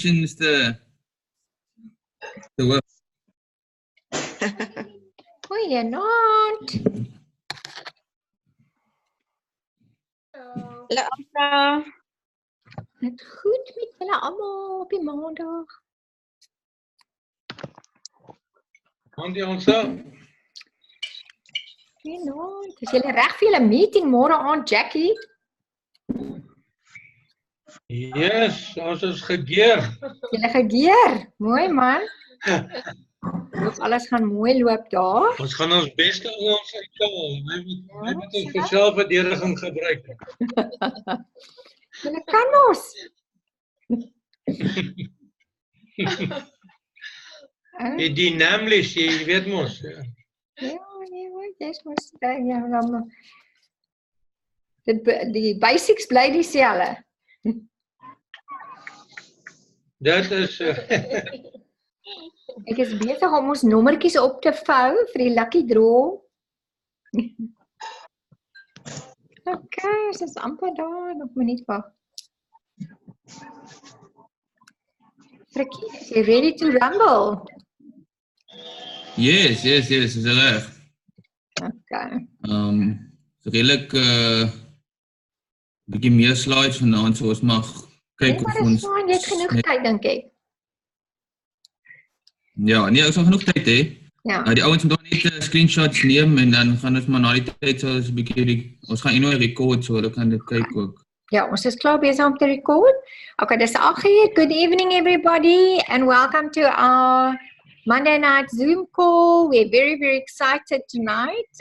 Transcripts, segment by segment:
is the work. Goeienaand. Hallo Anna. Dit goed met julle almal op die maandag. Auntie Onsa. Goeienaand. Is julle reg vir julle meeting môre aand, Jackie? Yes, ons is gegeer. Julle gegeer. Mooi man. Hoop alles gaan mooi loop daar. Ons gaan ons beste ons uithaal. Jy moet ons vir selfverdediging gebruik. Julle kan mos. Die naamlis, jy weet mos. Ja, dis mos ja, dan. Die basics bly dieselfde. Dit is Ek is besig om ons nommertjies op te vou vir die lucky draw. Okay, ons is amper daar, nog 'n minuut wag. Frikkie, is jy ready to rumble? Yes, is reg. Okay. Redelijk bietjie meer slides vanaand, so ons mag kyk of ons... Jy het genoeg tyd, dink ek. Ja, nee, ons het genoeg tyd, hè. Ja. Die ouens moet nog net screenshots neem en dan gaan ons maar na die tyd so ons 'n bietjie ons gaan inouye record so hulle kan dit kyk ook. Ja, ons is klaar besig om te record. Okay, dis 8:00. Good evening everybody and welcome to our Monday night Zoom call. We're very, very excited tonight.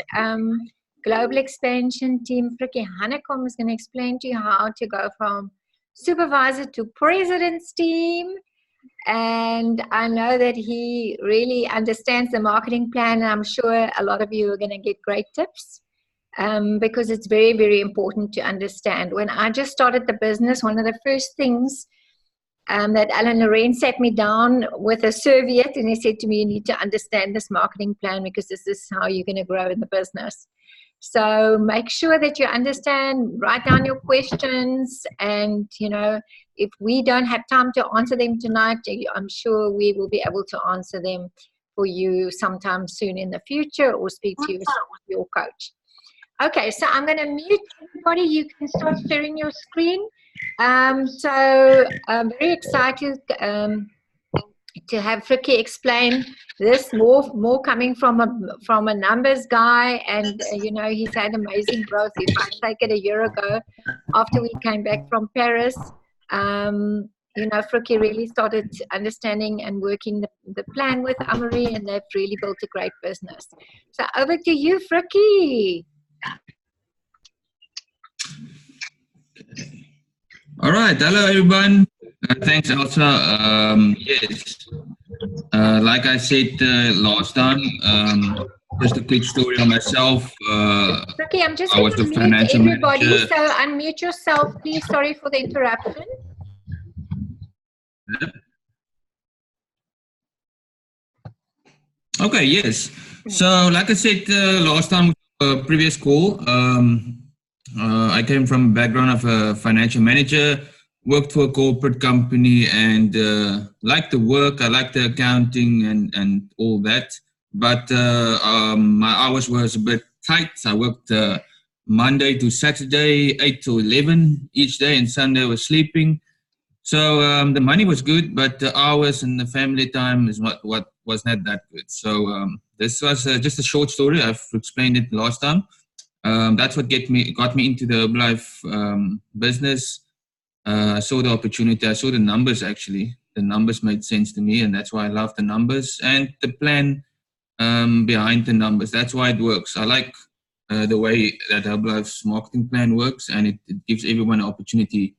Global expansion team Frikkie Hanekom is going to explain to you how to go from supervisor to president's team. And I know that he really understands the marketing plan, and I'm sure a lot of you are going to get great tips because it's very, very important to understand. When I just started the business, one of the first things that Alan Loren sat me down with a serviette and he said to me, you need to understand this marketing plan because this is how you're going to grow in the business. So make sure that you understand, write down your questions, and you know, if we don't have time to answer them tonight, I'm sure we will be able to answer them for you sometime soon in the future or speak to your coach. Okay, so I'm going to mute everybody. You can start sharing your screen. So I'm very excited to have Frikkie explain this, more coming from a numbers guy, and you know, he's had amazing growth. If I take it a year ago after we came back from Paris, you know, Frikkie really started understanding and working the plan with Amory, and they've really built a great business. So over to you, Frikkie. All right, hello everyone. Thanks, Elsa. Yes, like I said last time, just a quick story on myself. Frikkie, I'm just going to mute everybody, manager. So unmute yourself, please. Sorry for the interruption. Okay, yes. So, like I said last time, previous call, I came from a background of a financial manager, worked for a corporate company, and liked the work. I liked the accounting and all that. But my hours was a bit tight. I worked Monday to Saturday, 8 to 11 each day, and Sunday I was sleeping. So the money was good, but the hours and the family time is what was not that good. So this was just a short story. I've explained it last time. That's what got me into the Herbalife business. I saw the opportunity. I saw the numbers, actually. The numbers made sense to me, and that's why I love the numbers and the plan behind the numbers. That's why it works. I like the way that Herbalife's marketing plan works, and it gives everyone an opportunity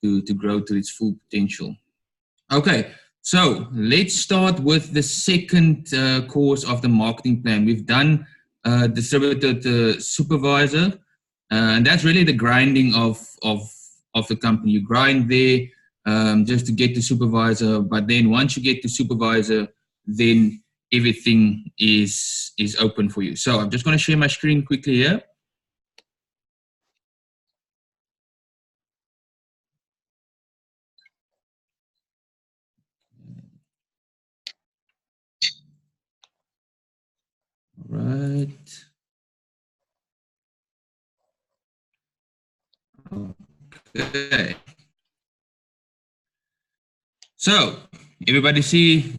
to grow to its full potential. Okay, so let's start with the second course of the marketing plan. We've done distributor to supervisor, and that's really the grinding of the company. You grind there just to get to supervisor, but then once you get to supervisor, then everything is open for you. So I'm just going to share my screen quickly here. right. Okay. So, everybody see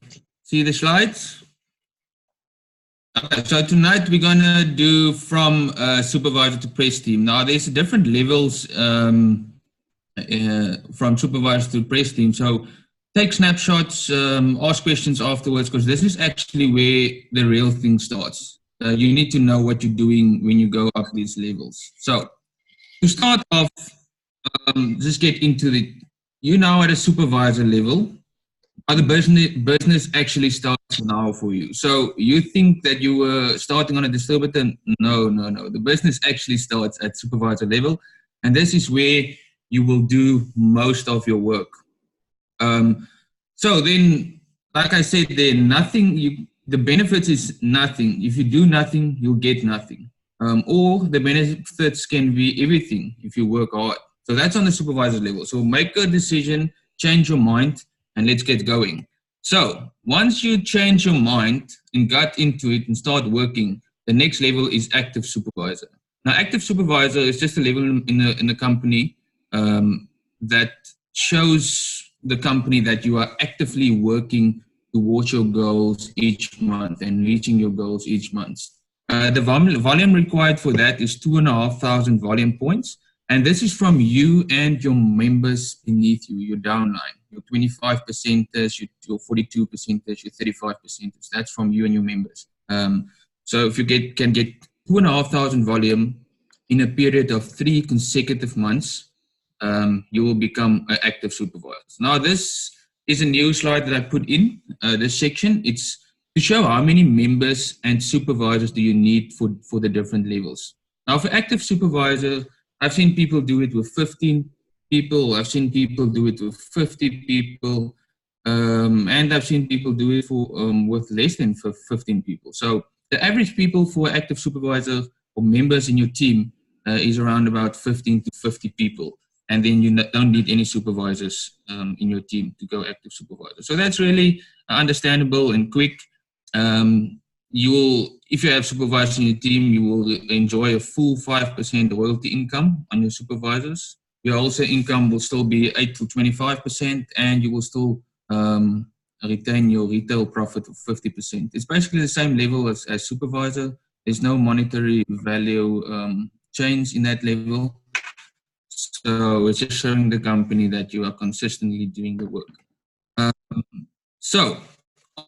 the slides? Okay, so tonight we're gonna do from supervisor to press team. Now there's different levels from supervisor to press team. So take snapshots, ask questions afterwards, because this is actually where the real thing starts. You need to know what you're doing when you go up these levels. So to start off, just get into you now at a supervisor level. The business actually starts now for you. So you think that you were starting on a distributor? No. The business actually starts at supervisor level, and this is where you will do most of your work. So then, like I said, the benefits is nothing. If you do nothing, you'll get nothing. Or the benefits can be everything if you work hard. So that's on the supervisor level. So make a decision, change your mind, and let's get going. So once you change your mind and got into it and start working, the next level is active supervisor. Now, active supervisor is just a level in the company that shows the company that you are actively working towards your goals each month and reaching your goals each month. The volume required for that is 2,500 volume points. And this is from you and your members beneath you, your downline, your 25 percenters, your 42 percenters, your 35 percenters. That's from you and your members. So if you can get 2,500 volume in a period of 3 consecutive months, you will become an active supervisor. Now, this is a new slide that I put in this section. It's to show how many members and supervisors do you need for the different levels. Now, for active supervisor, I've seen people do it with 15 people. I've seen people do it with 50 people. And I've seen people do it with less than 15 people. So the average people for active supervisor or members in your team is around about 15 to 50 people. And then you don't need any supervisors in your team to go active supervisor. So that's really understandable and quick. If you have supervisors in your team, you will enjoy a full 5% royalty income on your supervisors. Your wholesale income will still be 8 to 25%, and you will still retain your retail profit of 50%. It's basically the same level as supervisor. There's no monetary value change in that level. So it's just showing the company that you are consistently doing the work. So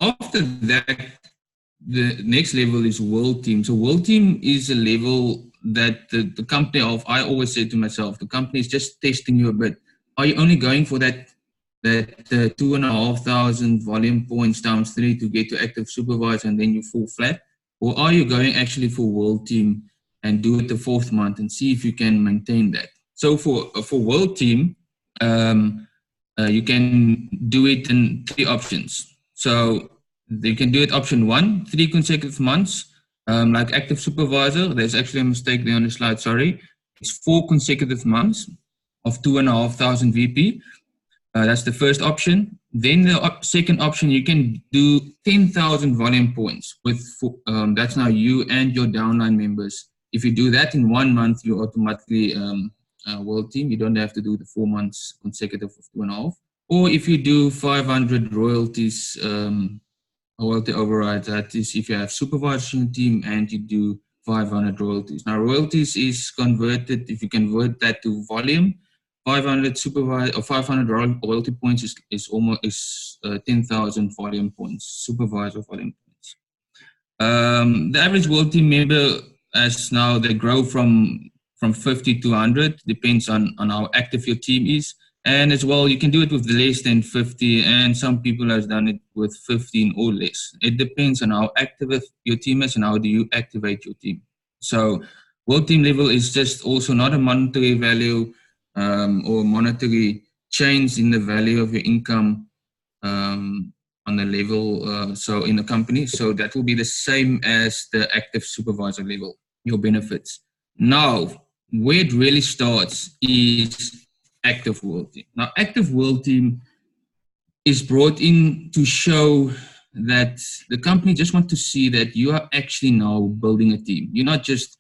after that, the next level is world team. So world team is a level that the company I always say to myself, the company is just testing you a bit. Are you only going for that 2,500 volume points times 3 to get to active supervisor and then you fall flat? Or are you going actually for world team and do it the 4th month and see if you can maintain that? So for world team, you can do it in 3 options. So you can do it option 1, 3 consecutive months, like active supervisor. There's actually a mistake there on the slide, sorry. It's 4 consecutive months of 2,500 VP. That's the first option. Then the second option, you can do 10,000 volume points with, that's now you and your downline members. If you do that in 1 month, you automatically world team. You don't have to do the 4 months consecutive of 2.5. Or if you do 500 royalties, royalty override, that is if you have supervisors in your team and you do 500 royalties. Now royalties is converted, if you convert that to volume, 500 royalty points is almost 10,000 volume points, supervisor volume points. The average world team member, as now they grow from 50 to 100, depends on how active your team is. And as well, you can do it with less than 50, and some people have done it with 15 or less. It depends on how active your team is and how do you activate your team. So world team level is just also not a monetary value or monetary change in the value of your income on the level, so in the company. So that will be the same as the active supervisor level, your benefits. Now, where it really starts is active world team. Now, active world team is brought in to show that the company just want to see that you are actually now building a team. You're not just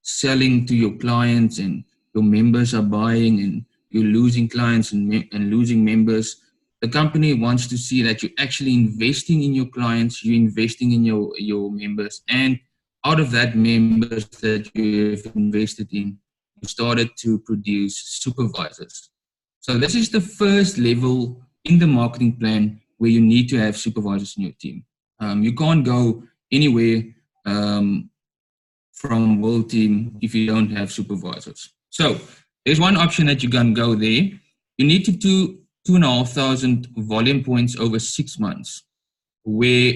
selling to your clients and your members are buying and you're losing clients and losing members. The company wants to see that you're actually investing in your clients, you're investing in your members, and out of that members that you have invested in, you started to produce supervisors. So this is the first level in the marketing plan where you need to have supervisors in your team. You can't go anywhere from World Team if you don't have supervisors. So there's one option that you can go there. You need to do 2,500 volume points over 6 months, where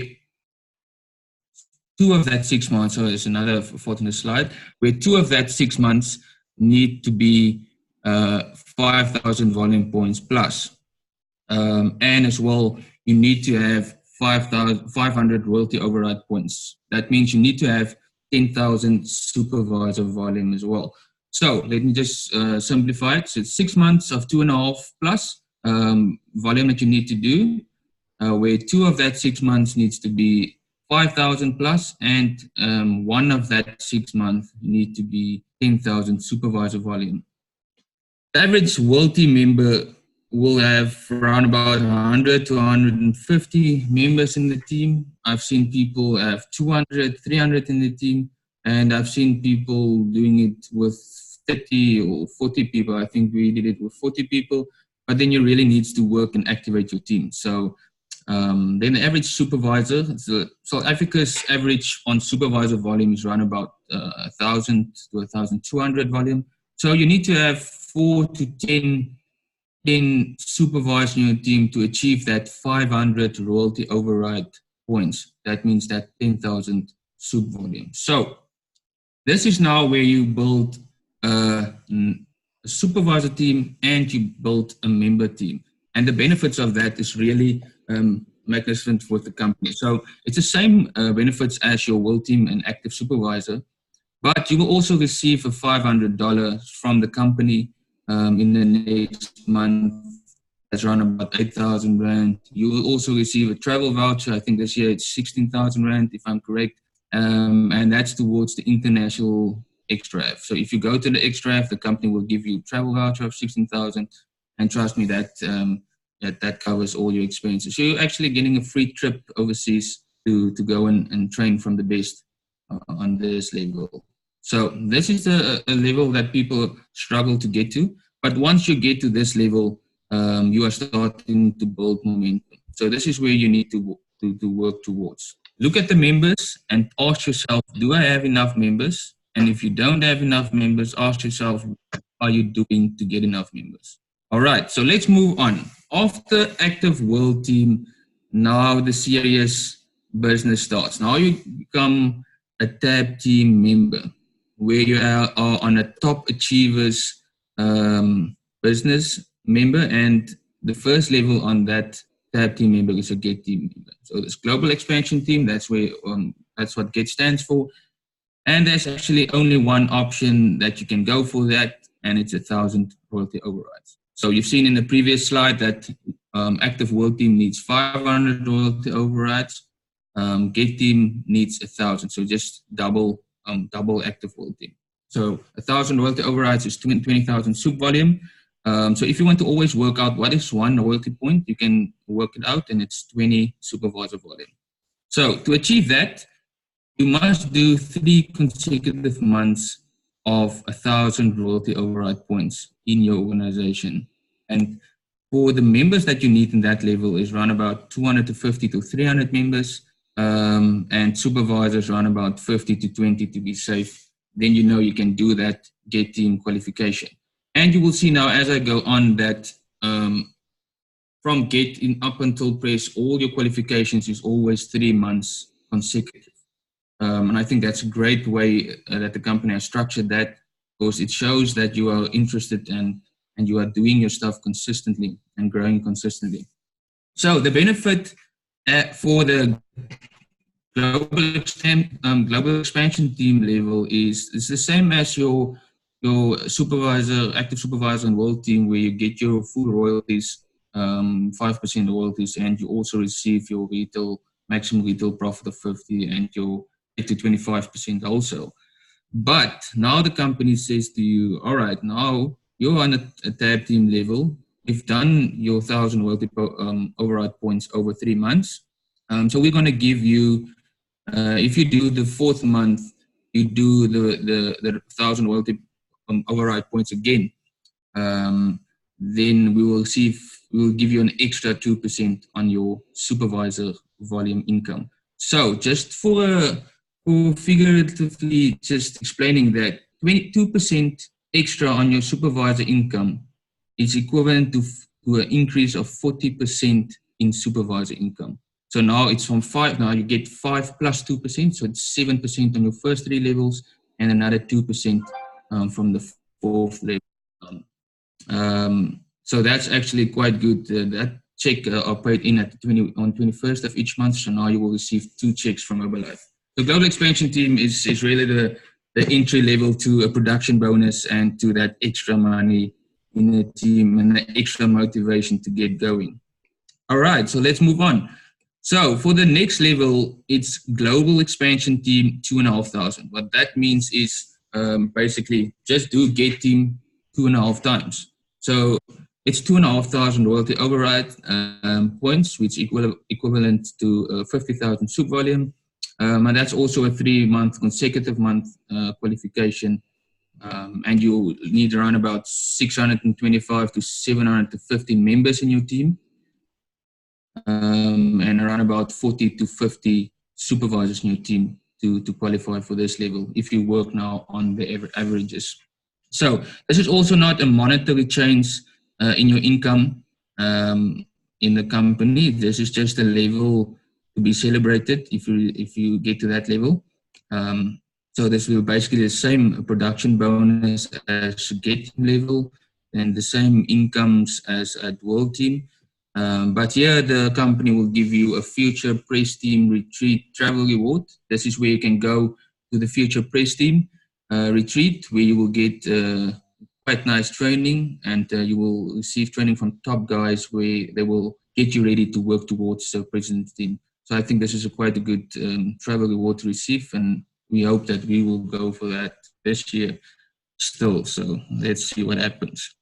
2 of that 6 months, so there's another fourth on the slide, where 2 of that 6 months need to be 5,000 volume points plus. And as well, you need to have 500 royalty override points. That means you need to have 10,000 supervisor volume as well. So let me just simplify it. So it's 6 months of 2.5 plus volume that you need to do, where 2 of that 6 months needs to be 5,000 plus, and 1 of that 6 months need to be 10,000 supervisor volume. The average World Team member will have around about 100 to 150 members in the team. I've seen people have 200, 300 in the team, and I've seen people doing it with 30 or 40 people. I think we did it with 40 people, but then you really needs to work and activate your team. So then the average supervisor, so South Africa's average on supervisor volume is around about 1,000 to 1,200 volume. So you need to have 4 to 10 supervisors in your team to achieve that 500 royalty override points. That means that 10,000 sub volume. So this is now where you build a supervisor team and you build a member team. And the benefits of that is really magnificent for the company. So it's the same benefits as your World Team and active supervisor, but you will also receive a $500 from the company in the next month. That's around about 8,000 Rand. You will also receive a travel voucher. I think this year it's 16,000 Rand, if I'm correct. And that's towards the international XDrive. So if you go to the XDrive, the company will give you a travel voucher of 16,000. And trust me, that covers all your expenses. So you're actually getting a free trip overseas to go and train from the best on this level. So this is a level that people struggle to get to. But once you get to this level, you are starting to build momentum. So this is where you need to work towards. Look at the members and ask yourself, do I have enough members? And if you don't have enough members, ask yourself, what are you doing to get enough members? All right, so let's move on. After active World Team, now the serious business starts. Now you become a tab team member, where you are on a top achievers business member, and the first level on that tab team member is a GET team member. So this global expansion team, that's where that's what GET stands for. And there's actually only one option that you can go for that, and it's 1,000 royalty overrides. So you've seen in the previous slide that active World Team needs 500 royalty overrides. GET team needs 1,000. So just double active World Team. So 1,000 royalty overrides is 20,000 sub volume. So if you want to always work out what is one royalty point, you can work it out, and it's 20 supervisor volume. So to achieve that, you must do 3 consecutive months of 1,000 royalty override points in your organization. And for the members that you need in that level is around about 250 to 300 members, and supervisors around about 50 to 20 to be safe. Then you know you can do that GET team qualification. And you will see now as I go on that from GET in up until press, all your qualifications is always 3 months consecutive. And I think that's a great way that the company has structured that, because it shows that you are interested and you are doing your stuff consistently and growing consistently. So the benefit for the global expansion team level is the same as your supervisor, active supervisor and World Team, where you get your full royalties 5% royalties, and you also receive your maximum retail profit of 50 and your 8 to 25% wholesale. But now the company says to you, all right, now you're on a tab team level. You've done your 1,000 royalty override points over 3 months. So we're going to give you, if you do the 4th month, you do the 1,000 royalty override points again. Then we will give you an extra 2% on your supervisor volume income. So just for figuratively just explaining that 22% extra on your supervisor income is equivalent to an increase of 40% in supervisor income. So now it's from 5, now you get 5 plus 2%, so it's 7% on your first 3 levels and another 2% from the 4th level. So that's actually quite good. That check are paid in at on 21st of each month, so now you will receive 2 checks from Herbalife. The global expansion team is really the entry level to a production bonus and to that extra money in the team and the extra motivation to get going. All right, so let's move on. So for the next level, it's global expansion team 2,500. What that means is basically just do get team 2.5 times. So it's 2,500 royalty override points, which equivalent to 50,000 soup volume. And that's also a 3-month consecutive month qualification. And you need around about 625 to 750 members in your team. And around about 40 to 50 supervisors in your team to qualify for this level if you work now on the averages. So this is also not a monetary change in your income in the company. This is just a level to be celebrated if you get to that level. So this will basically the same production bonus as get level and the same incomes as at world team. But here the company will give you a future press team retreat travel reward. This is where you can go to the future press team retreat, where you will get quite nice training, and you will receive training from top guys where they will get you ready to work towards the president's team. So I think this is quite a good travel reward to receive, and we hope that we will go for that this year still. So let's see what happens.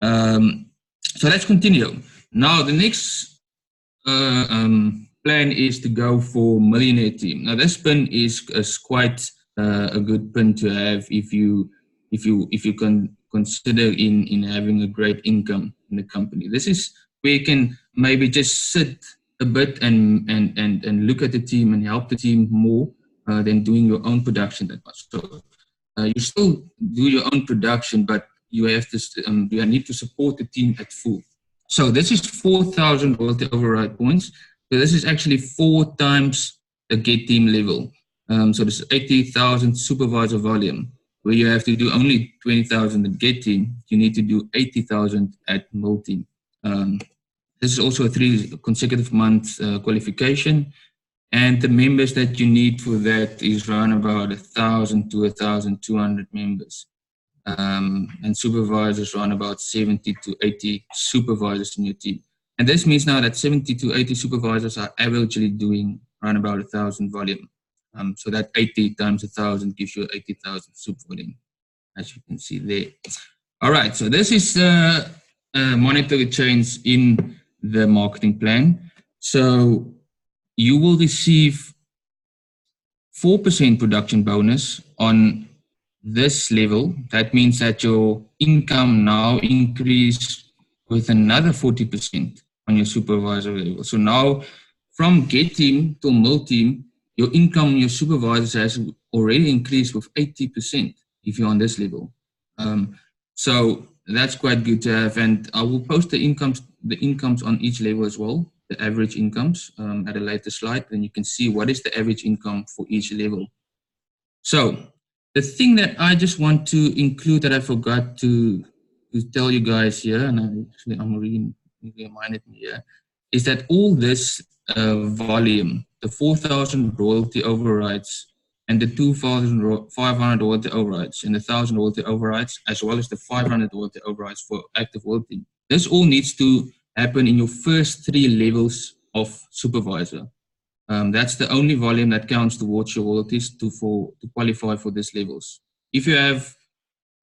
So let's continue. Now the next plan is to go for millionaire team. Now this pin is quite a good pin to have if you can consider in having a great income in the company. This is where you can maybe just sit a bit and look at the team and help the team more than doing your own production that much. So you still do your own production, but you have to you need to support the team at full. So this is 4,000 royalty override points. So this is actually 4 times the get team level. So this is 80,000 supervisor volume, where you have to do only 20,000 at get team. You need to do 80,000 at mill team. This is also a 3 consecutive month qualification. And the members that you need for that is around about 1,000 to 1,200 members. And supervisors around about 70 to 80 supervisors in your team. And this means now that 70 to 80 supervisors are averagely doing around about 1,000 volume. So that 80 times 1,000 gives you 80,000 soup volume, as you can see there. All right, so this is a monetary change in the marketing plan. So you will receive 4% production bonus on this level. That means that your income now increase with another 40% on your supervisor level. So now from get team to mill team, your income, your supervisors has already increased with 80% if you're on this level. So that's quite good to have. And I will post the incomes on each level as well, the average incomes at a later slide. Then you can see what is the average income for each level. So the thing that I just want to include that I forgot to tell you guys here, and I'm reminded me here, is that all this volume, the 4,000 royalty overrides and the 2,500 royalty overrides and the 1,000 royalty overrides, as well as the 500 royalty overrides for active world team, this all needs to happen in your first 3 levels of supervisor. That's the only volume that counts towards your royalties to qualify for these levels. If you have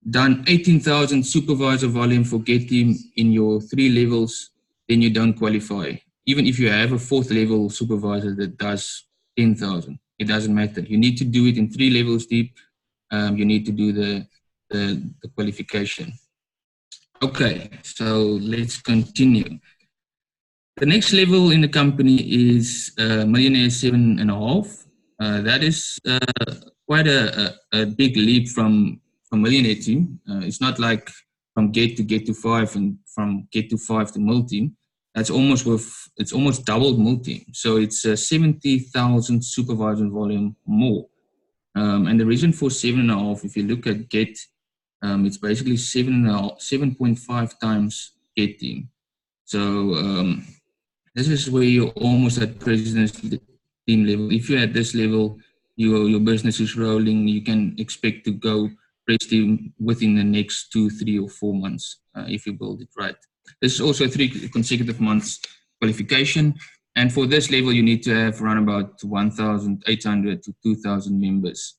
done 18,000 supervisor volume for Get Team in your 3 levels, then you don't qualify. Even if you have a 4th level supervisor that does 10,000, it doesn't matter. You need to do it in 3 levels deep. You need to do the qualification. Okay, so let's continue. The next level in the company is Millionaire 7.5. That is quite a big leap from Millionaire Team. It's not like from Get to 5 and from Get to 5 to Mill Team. It's almost doubled Mill Team. So it's 70,000 supervisor volume more. And the reason for 7.5, if you look at Get, it's basically 7.5 times Get Team. So this is where you're almost at President's Team level. If you're at this level, your business is rolling, you can expect to go Pres Team within the next 2, 3, or 4 months if you build it right. This is also 3 consecutive months qualification. And for this level, you need to have around about 1,800 to 2,000 members,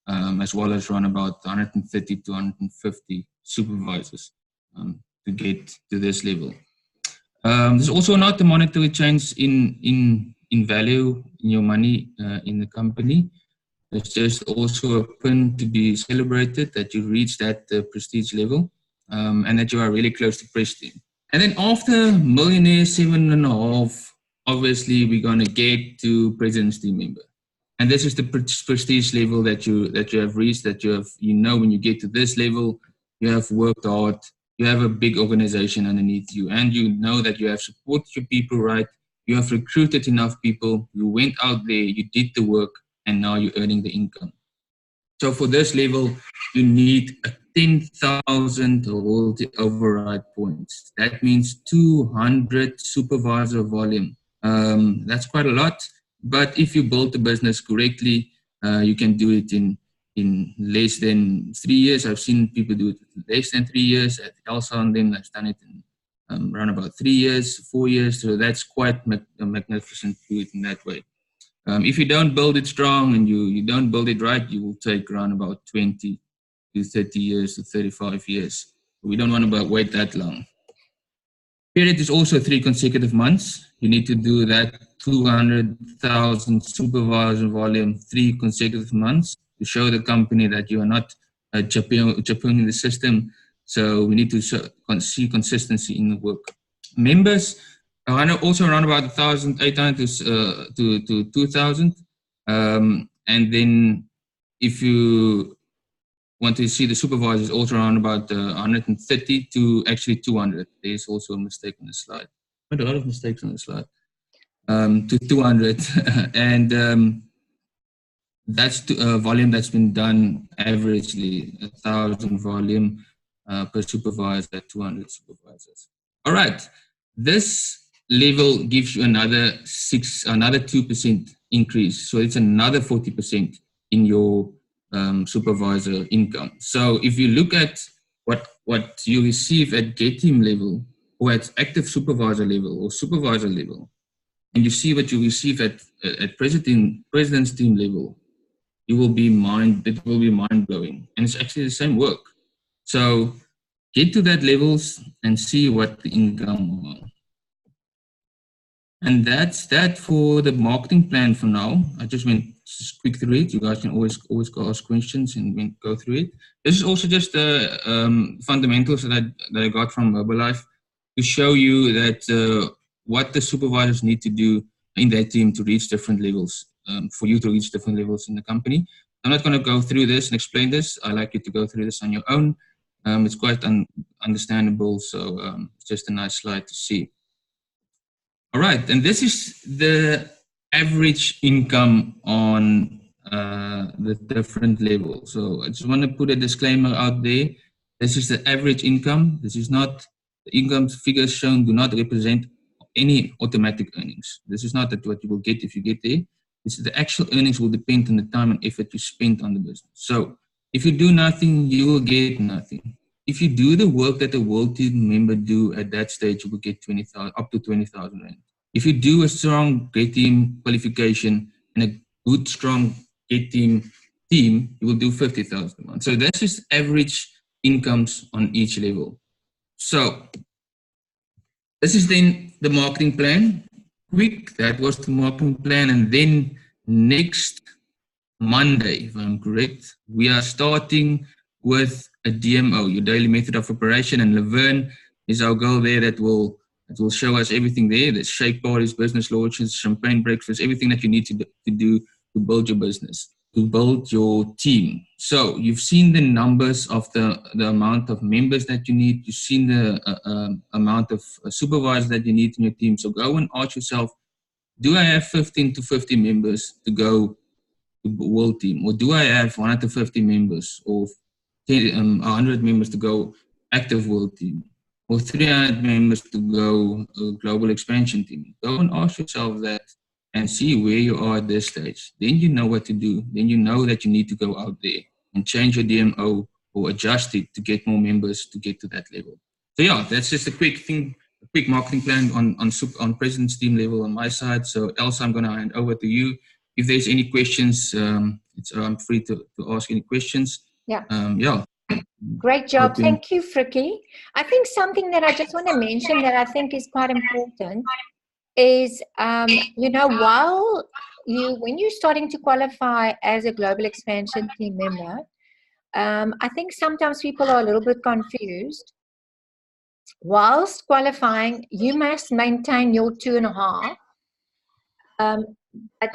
as well as around about 130 to 150 supervisors to get to this level. There's also not a monetary change in value in your money in the company. It's just also a pin to be celebrated that you reach that prestige level and that you are really close to Pres Team. And then after Millionaire 7.5, obviously we're going to get to President's Team member. And this is the prestige level that you have reached, that you know when you get to this level, you have worked hard, you have a big organization underneath you, and you know that you have supported your people right, you have recruited enough people, you went out there, you did the work, and now you're earning the income. So for this level, you need 10,000 royalty override points. That means 200 supervisor volume. That's quite a lot, but if you build the business correctly, you can do it in less than 3 years. I've seen people do it in less than 3 years. At Elsa and them, I've done it in around about 3 years, 4 years. So that's quite magnificent to do it in that way. If you don't build it strong and you don't build it right, you will take around about 20 to 30 years to 35 years. We don't want to wait that long. Period is also 3 consecutive months. You need to do that 200,000 supervisor volume 3 consecutive months to show the company that you are not championing the system. So we need to see consistency in the work. Members are also around about 1,800 to 2,000. And then if you want to see the supervisors, also around about 130 to actually 200. There's also a mistake on the slide. Quite a lot of mistakes on the slide. To 200. And that's a volume that's been done averagely, 1,000 volume per supervisor, 200 supervisors. All right. This level gives you another 2% increase. So it's another 40% in your supervisor income. So if you look at what you receive at Get Team level or at active supervisor level or supervisor level, and you see what you receive at President's Team level, it will be mind blowing. And it's actually the same work. So get to that levels and see what the income are. And that's that for the marketing plan for now. I just went quick through it. You guys can always go ask questions and go through it. This is also just the fundamentals that I got from Herbalife to show you that what the supervisors need to do in their team to reach different levels, for you to reach different levels in the company. I'm not going to go through this and explain this. I like you to go through this on your own. It's quite understandable, so it's just a nice slide to see. All right, and this is the average income on the different levels. So I just want to put a disclaimer out there. This is the average income. This is not, the income figures shown do not represent any automatic earnings. This is not what you will get if you get there. This is the actual earnings will depend on the time and effort you spend on the business. So if you do nothing, you will get nothing. if you do the work that a world team member do at that stage, you will get 20,000 up to 20,000 rand. If you do a strong get team qualification and a good strong get team, you will do 50,000 a month. So that's just average incomes on each level. So this is then the marketing plan. Quick, that was the marketing plan. And then next Monday, if I'm correct, we are starting with a DMO, your daily method of operation, and Laverne is our girl there that will show us everything there. There's shake parties, business launches, champagne breakfast, everything that you need to do to build your business, to build your team. So you've seen the numbers of the amount of members that you need. You've seen the amount of supervisors that you need in your team. So go and ask yourself, do I have 15 to 50 members to go to world team, or do I have 150 members or 100 members to go active world team, or 300 members to go global expansion team? Go and ask yourself that and see where you are at this stage. Then you know what to do. Then you know that you need to go out there and change your DMO or adjust it to get more members to get to that level. So yeah, that's just a quick thing, a quick marketing plan on president's team level on my side. So Elsa, I'm going to hand over to you. If there's any questions, I'm free to ask any questions. Yeah. Yeah. Great job. Thank you, Frikkie. I think something that I just want to mention that I think is quite important is, when you're starting to qualify as a global expansion team member, I think sometimes people are a little bit confused. Whilst qualifying, you must maintain your 2.5. But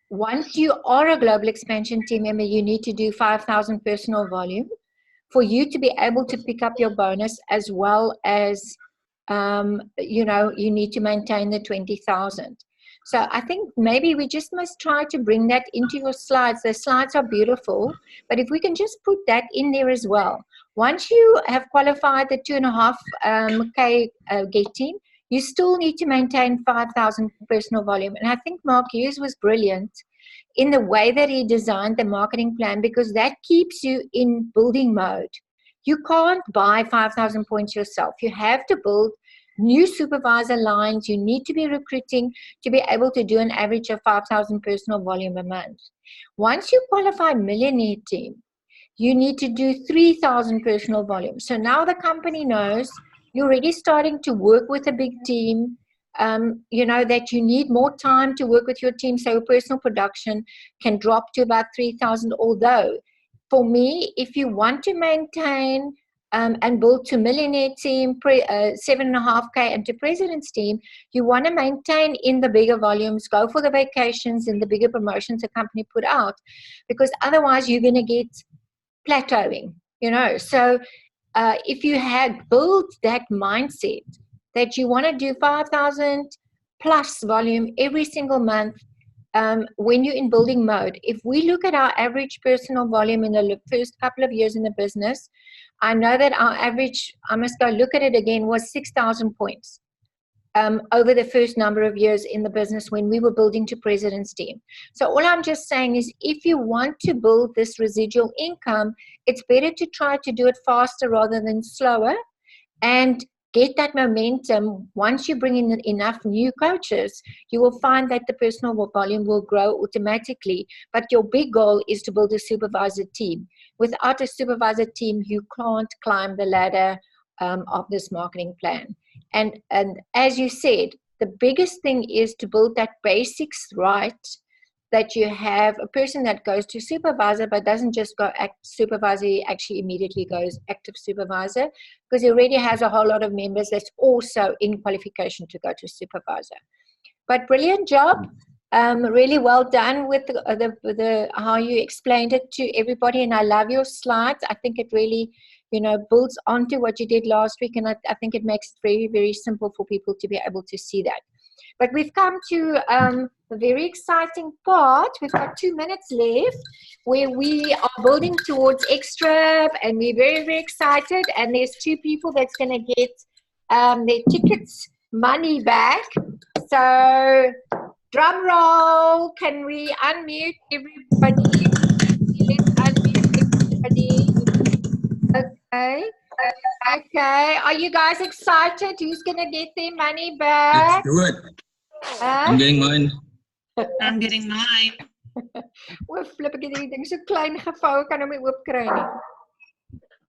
once you are a global expansion team member, you need to do 5,000 personal volume for you to be able to pick up your bonus, as well as, you need to maintain the 20,000. So I think maybe we just must try to bring that into your slides. The slides are beautiful, but if we can just put that in there as well. Once you have qualified the 2.5K get team, you still need to maintain 5,000 personal volume. And I think Mark Hughes was brilliant in the way that he designed the marketing plan, because that keeps you in building mode. You can't buy 5,000 points yourself. You have to build new supervisor lines. You need to be recruiting to be able to do an average of 5,000 personal volume a month. Once you qualify millionaire team, you need to do 3,000 personal volume. So now the company knows you're already starting to work with a big team, that you need more time to work with your team, so your personal production can drop to about 3,000. Although, for me, if you want to maintain and build to millionaire team, 7.5K, and to president's team, you want to maintain in the bigger volumes, go for the vacations and the bigger promotions the company put out, because otherwise you're going to get plateauing, So if you had built that mindset that you want to do 5,000 plus volume every single month, when you're in building mode, if we look at our average personal volume in the first couple of years in the business, I know that our average, I must go look at it again, was 6,000 points over the first number of years in the business when we were building to president's team. So all I'm just saying is, if you want to build this residual income, it's better to try to do it faster rather than slower, and get that momentum. Once you bring in enough new coaches, you will find that the personal volume will grow automatically. But your big goal is to build a supervisor team. Without a supervisor team, you can't climb the ladder of this marketing plan. And as you said, the biggest thing is to build that basics right, that you have a person that goes to supervisor but doesn't just go act supervisor, he actually immediately goes active supervisor, because he already has a whole lot of members that's also in qualification to go to supervisor. But brilliant job. Really well done with the how you explained it to everybody, and I love your slides. I think it really builds onto what you did last week, and I think it makes it very, very simple for people to be able to see that. But we've come to a very exciting part. We've got 2 minutes left where we are building towards extra, and we're very, very excited. And there's 2 people that's going to get their tickets money back. So drum roll, can we unmute everybody? Let's unmute everybody. Okay. Okay. Are you guys excited? Who's gonna get their money Let's back? do it. I'm getting mine. I'm getting mine. O, flip ek het hierdie ding so klein gevou, kan hom nie oop kry nie.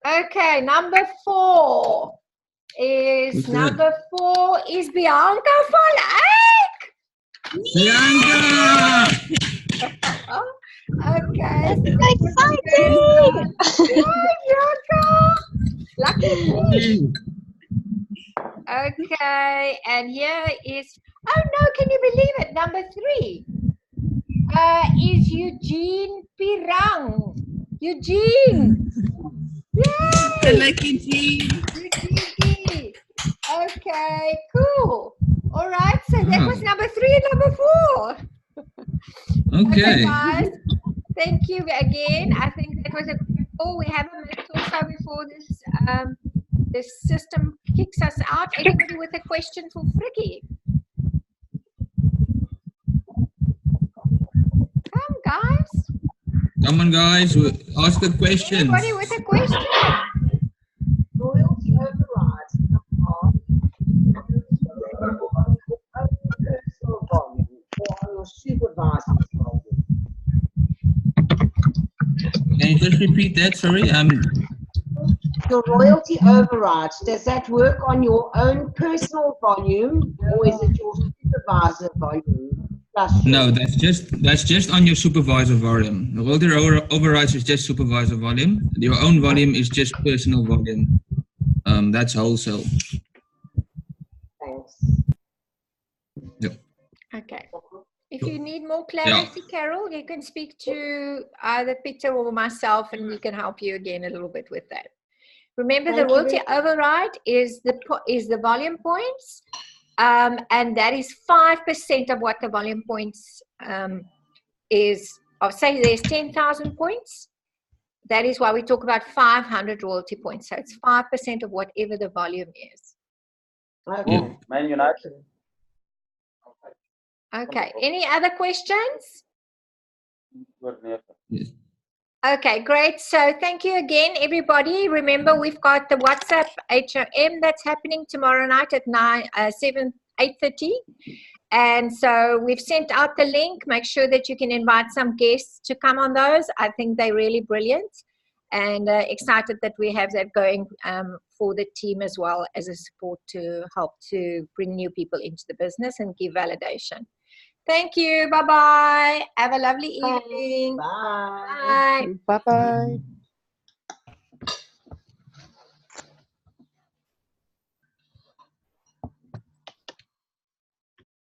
Okay, number 4 is Bianca van Eyck. Bianca! Okay. Exciting! Yay, Bianca! Lucky. Okay, and here is, oh no, can you believe it? Number 3 is Eugene Pirang. Eugene! Yay! I like Eugene. Eugene! Okay, cool. All right, so that was number 3 and number 4. Okay. Guys, thank you again. I think that was a call. We have a minute or so before this system kicks us out. Anybody with a question for Frikkie? Come, guys. Come on, guys. Ask a question. Anybody with a question? Royalty overrides on personal volume or on your supervisor's volume. Can you just repeat that? Sorry. Your royalty overrides, does that work on your own personal volume or is it your supervisor volume? No, that's just on your supervisor volume. The royalty overrides is just supervisor volume. Your own volume is just personal volume. That's wholesale. Thanks. Yep. Okay. If you need more clarity, Carol, you can speak to either Peter or myself and we can help you again a little bit with that. Remember, the royalty override is the volume points, and that is 5% of what the volume points is. I'll say there's 10,000 points. That is why we talk about 500 royalty points. So it's 5% of whatever the volume is. Okay. Man United. Okay. Any other questions? Yes. Okay, great. So thank you again, everybody. Remember, we've got the WhatsApp HOM that's happening tomorrow night at 8:30. And so we've sent out the link. Make sure that you can invite some guests to come on those. I think they're really brilliant and excited that we have that going for the team as well as a support to help to bring new people into the business and give validation. Thank you. Bye-bye. Have a lovely evening. Bye. Bye. Bye-bye.